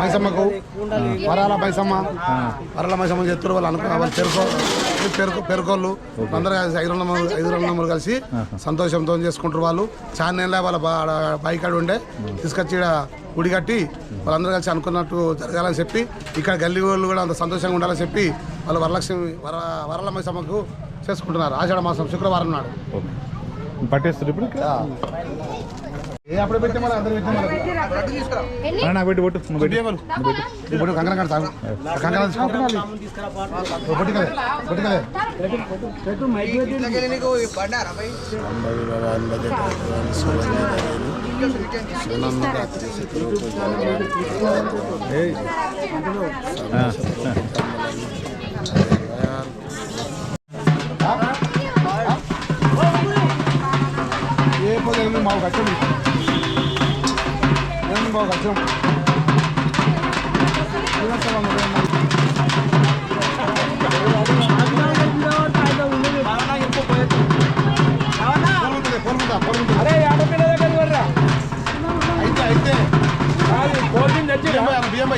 మైసమ్మకు వరాల మైసమ్మ చెప్తారు వాళ్ళు అనుకున్న పెరుకోళ్ళు అందరూ కలిసి 5 నెంబర్ కలిసి సంతోషంతో చేసుకుంటారు. వాళ్ళు చాలా నెలల వాళ్ళ బైకాడు ఉండే తీసుకొచ్చి గుడి కట్టి వాళ్ళందరూ కలిసి అనుకున్నట్టు జరగాలని చెప్పి ఇక్కడ గల్లీ వాళ్ళు కూడా అంత సంతోషంగా ఉండాలని చెప్పి వాళ్ళు వరల మైసమ్మకు చేసుకుంటున్నారు. ఆషాఢ మాసం శుక్రవారం నాడు పట్టేస్తారు. ఇప్పుడు అప్పుడు పెట్టే అందరూ నాకు పెట్టి ఇప్పుడు కంకర కాదు సాగు కంకర ఏ పోతే మాకు కట్టండి బాగా కష్టం అయితే బియ్యం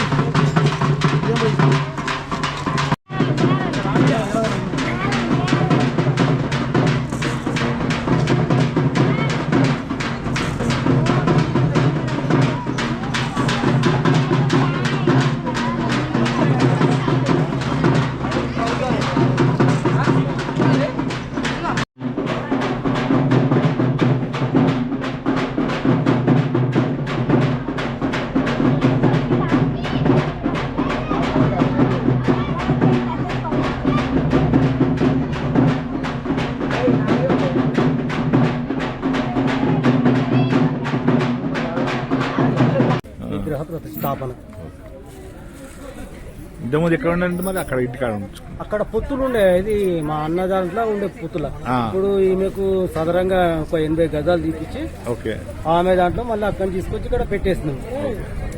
స్థాపన ఇంతకుముందు ఎక్కడ ఉండండి మరి అక్కడ ఇంటికాడ అక్కడ పొత్తులు ఉండే ఇది మా అన్న దాంట్లో ఉండే పొత్తుల ఇప్పుడు ఈమెకు సాధారణంగా ఒక 80 గజాలు తీపిచ్చి ఆమె దాంట్లో మళ్ళీ అక్కడ తీసుకొచ్చి ఇక్కడ పెట్టేస్తున్నాం.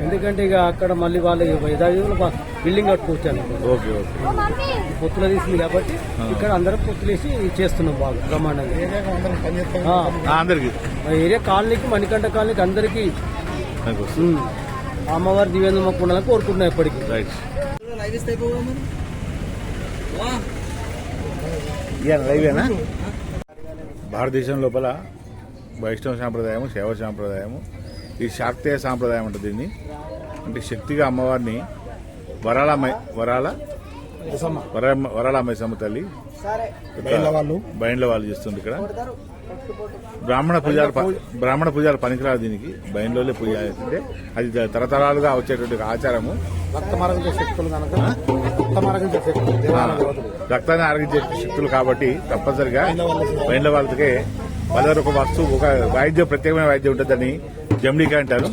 ఎందుకంటే ఇక అక్కడ మళ్ళీ వాళ్ళు బిల్డింగ్ కట్టుకొచ్చాను పొత్తులు తీసింది కాబట్టి ఇక్కడ అందరం పొత్తులు వేసి చేస్తున్నాం బాగా బ్రహ్మాండంగా. ఏరియా కాలనీకి మణికంఠ కాలనీకి అందరికీ అమ్మవారి దివ్యంగా మాకు ఉండాలని కోరుకుంటున్నాం ఎప్పటికీ. భారతదేశం లోపల వైష్ణవ సాంప్రదాయము, శైవ సాంప్రదాయము, ఈ శాక్తేయ సాంప్రదాయం ఉంటుంది. దీన్ని అంటే శక్తిగా అమ్మవారిని వరాల మైసమ్మ తల్లి బయన్ల వాళ్ళు చేస్తుంది. ఇక్కడ బ్రాహ్మణ పూజారు పనికిరాదు. దీనికి బయన్లోనే పూజ చేస్తుంటే అది తరతరాలుగా వచ్చేటువంటి ఆచారము. రక్తాన్ని ఆరగించే శక్తులు కాబట్టి తప్పనిసరిగా బయన్ల వాళ్ళకే వాళ్ళ ఒక వస్తువు ఒక వాయిద్యం ప్రత్యేకమైన వాయిద్యం ఉంటుందని జమ్లికా అంటారు.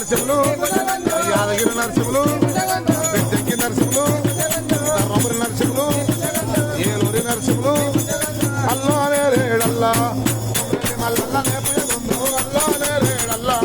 నరసింహులు యాదగిరి నరసింహులు పెద్దెక్కి నరసింహులు ధర్మపురి నరసింహులు ఏలూరి నరసింహులు అల్లోనే రేడల్లా మల్లన్న నేపుడు అల్లోనే రేడల్లా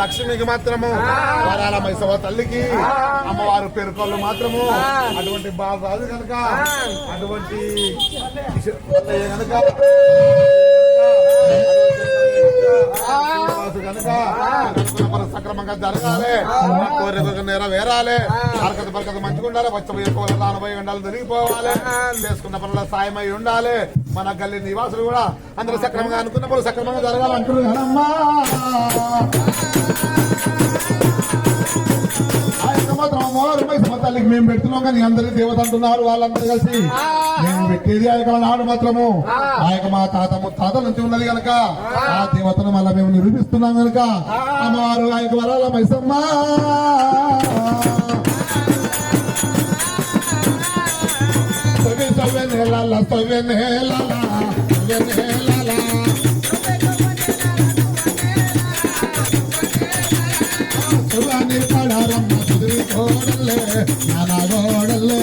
లక్ష్మికి మాత్రము వరాల మైసవ తల్లికి అమ్మవారు పేరుకోళ్ళు మాత్రము అటువంటి బాలరాజు కనుక అటువంటి కనుక కనుక సక్రమంగా జరగాలి కోరిక నెరవేరాలి హరకత బరకత మంచిగా ఉండాలి వచ్చబోయే కోరిక రానబోయే ఉండాలి తిరిగిపోవాలి చేసుకున్న పనుల సాయమై ఉండాలి మన గల్లీ నివాసులు కూడా అందరూ సక్రమంగా అనుకున్నప్పుడు సక్రమంగా జరగాలి అంటున్నారమ్మా తల్లికి మేము పెడుతున్నాం కానీ అందరి దేవత అంటున్నారు వాళ్ళందరూ కలిసి మేము పెట్టేది ఆ యొక్క నాడు మాత్రము ఆ యొక్క మా తాత నుంచి ఉన్నది కనుక ఆ దేవతను మళ్ళీ మేము నిరూపిస్తున్నాం కనుక అమ్మవారు ఆ యొక్క వరాల మైసమ్మ పడారమ్మ సుదిరి కోడల్లే నానా గోడల్లే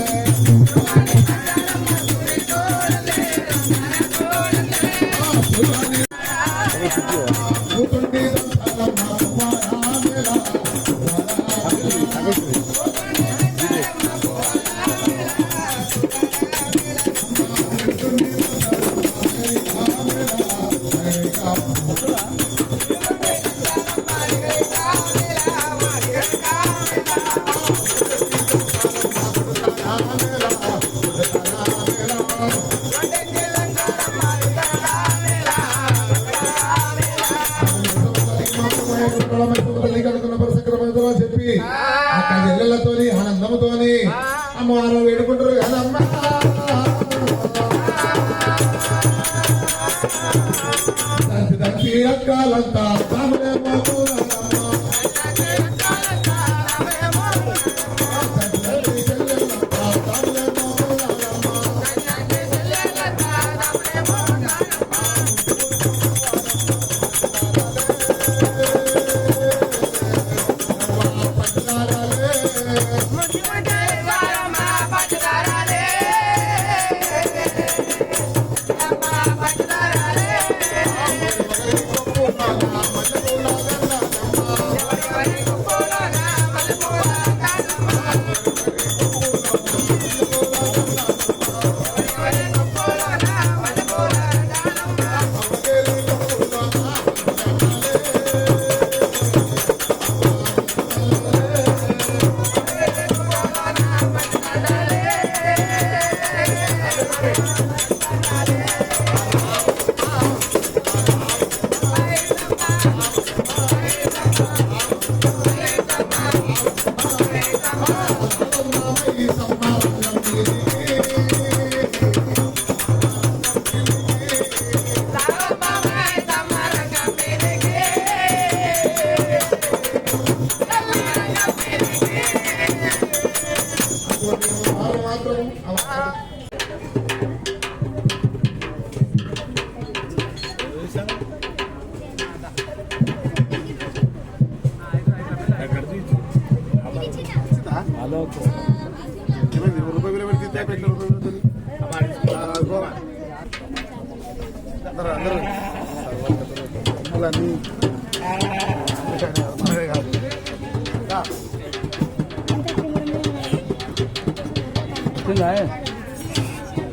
చెప్పి అక్క చెల్లెళ్లతోని ఆనందంతోని అమ్మవారు వేడుకుంటారు కదమ్మా అక్కాలంతా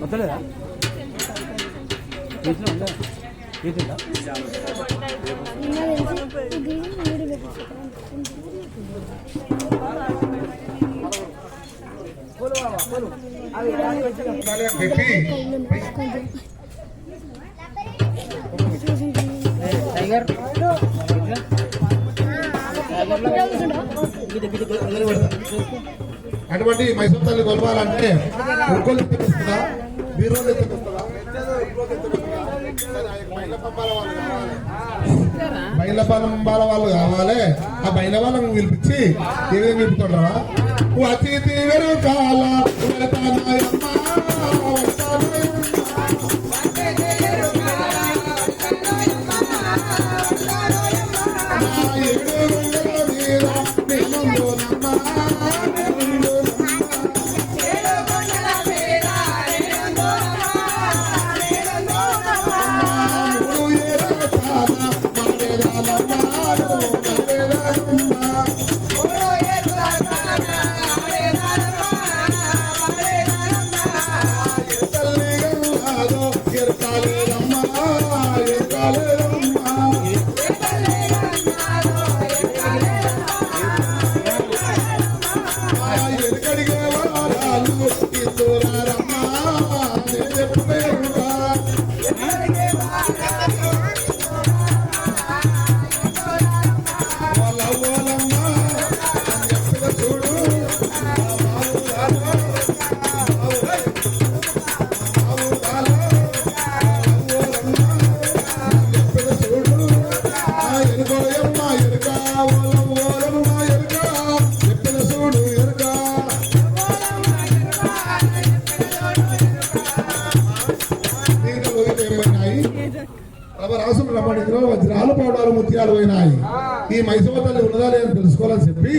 వస్తలేదా ఉందా అటువంటి మైసూర్ తల్లి కొలవాలంటే ఒక్కోళ్ళు ఎత్తుకొస్తుందా బీరోలు ఎత్తుకొస్తుందా బయలపాల వాళ్ళు కావాలి. ఆ బయల వాళ్ళని పిలిపించి ఏమేమి పిలుపుతుంటారా అతిథి వెరుకాల రాసులు రమణిలో వజ్రాలు పౌడాలు ముత్యాలు పోయినాయి. ఈ మైసమ్మ తల్లి ఉన్నదా లేదని తెలుసుకోవాలని చెప్పి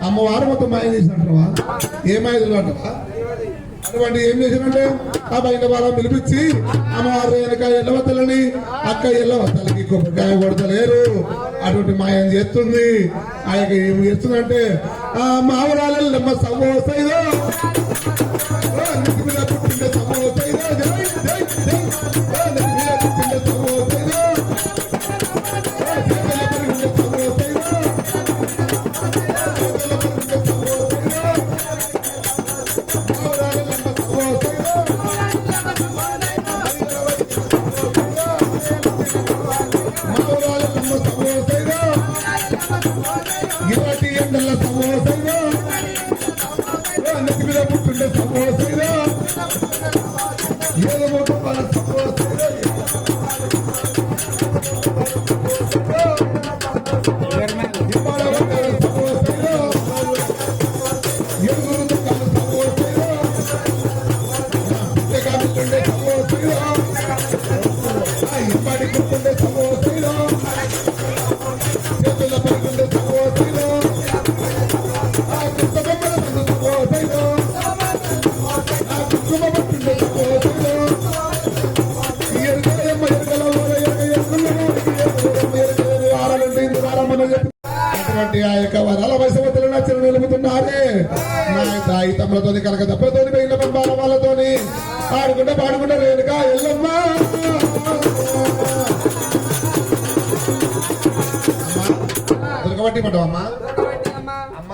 అమ్మవారు మొత్తం మాయం చేసినట్టువా ఏ మాయలు అంటవా అటువంటి ఏం చేసినంటే ఆ బయట వాళ్ళని పిలిపించి అమ్మవారు వెనక ఎల్లవతలని అక్క ఎల్లవతలకి కొబ్బరికాయ కొడతలేరు అటువంటి మాయం చేస్తుంది. ఆ యొక్క ఏం చేస్తుందంటే ఆ మావరాలమ్మ సమోసైదో పుట్టిండే సమోసైదో ఇవాటి ఎండల సమోసైదో నెత్తి మీద పుట్టిండే సమోసైదో ఏదో మొత్తం సమోసైదో అటువంటి ఆ యొక్క వరాల వైసవతులు నచ్చలు నిలుపుతున్నారే నా తాయి తమ్ములతో కనుక దెబ్బలతో బయట పంపాల వాళ్ళతోని ఆడుకుంటే పాడుకుంటే రేణుక ఎల్లమ్మ దుర్గబట్టి పట్టవమ్మా అమ్మ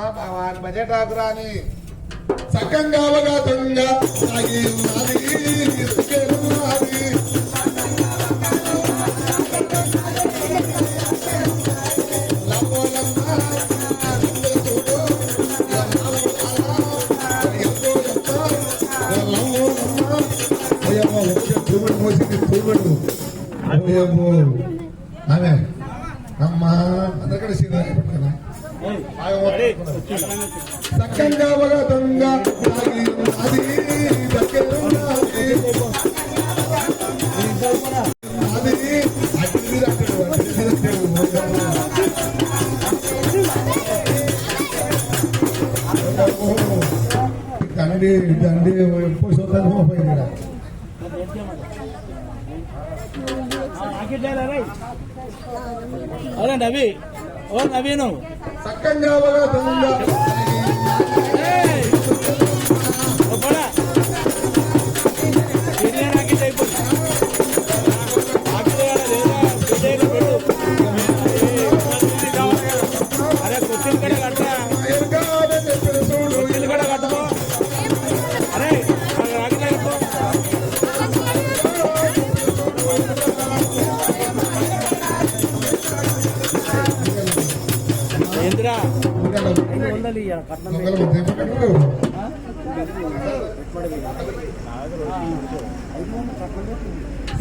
బడ్జెట్ రాకురాని సకంగా అవగాతంగా సాగి ఉన్నది ఆమె అమ్మా అందరికీ సక్కంగా ఒక దొంగ అది అది దండి దండి పురుషోత్తమ పోయింది అవునండి అవి ఓ నవీను సక్కంగా దొంగ అరే కుర్చీలు కూడా కట్టరా కుర్చీలు కూడా కట్టుకో అరే రాగిలే కట్టుకో ఏంద్రా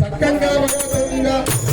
సక్కంగా దొంగ